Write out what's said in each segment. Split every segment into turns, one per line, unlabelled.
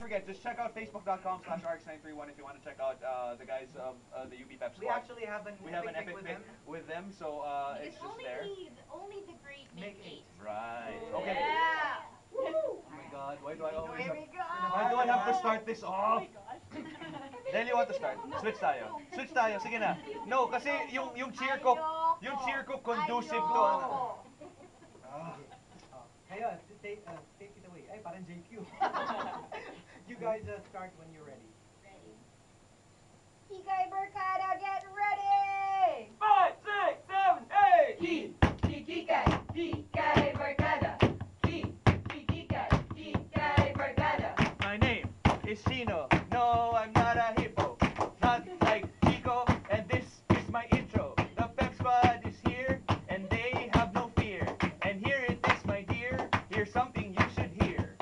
forget, just check out facebook.com/rx931 if you want to check out the guys of the UP Pep Squad.
We actually have an
epic pic with them, so it's just there.
Only the great make eight.
Right. Okay.
Yeah.
Oh my God, why do I always
Here
have,
we go.
why do I have to start this off?
gosh.
Dahil you want to start? Switch tayo. Switch tayo, sige na. No, kasi yung cheer ko conducive to ano.
Kayo, take it away. Ay, parang JQ. You guys start when you're ready.
Ready. Hikay Barkada, get ready!
5, 6, 7, 8! Hikay Barkada. Hikay Barkada.
My name is Chino. No, I'm not a hippo. Not like Chico, and this is my intro. The Pep Squad is here, and they have no fear. And here it is, my dear. Here's something you should hear.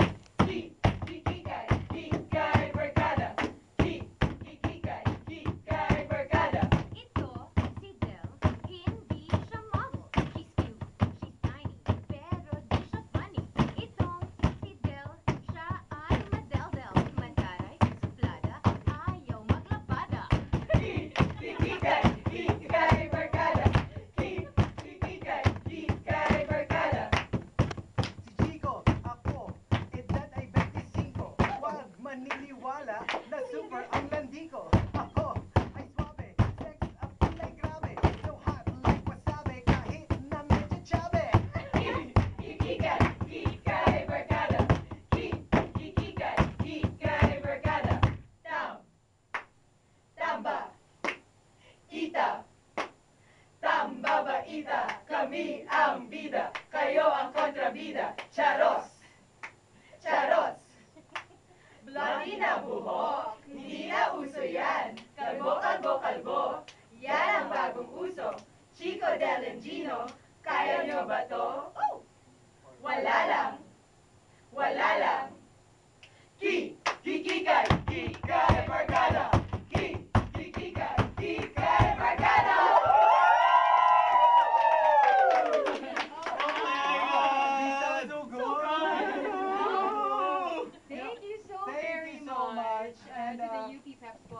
Hikay Barkada. Hikay Barkada.
Ito si Del, hindi siya model. She's cute, she's tiny, pero di siya funny. Itong si Del, siya ay madeldel. Mantaray, suplada, ayaw maglabada.
Hikay Barkada. Hikay Barkada.
Si Chico, ako, edad ay 25. Huwag maniniwala na super ang landi ko. Ako ay suabe, sex appeal ay grabe. So hot like wasabi, kahit na medyo chubby.
Hikay Barkada. Hikay Barkada. Tamba. Ita. Tamba ita. Kami ang bida. Kayo ang kontrabida. Charos. Bloody na buhok. Hindi na uso yan. Kalbo. Yan ang bagong uso. Chico Del and Gino. Kaya nyo ba to? Wala lang. Hikay Barkada. Hikay Barkada.
So good.
Thank you so
Thank
very
you so much.
And
And
to the UP Pep Squad.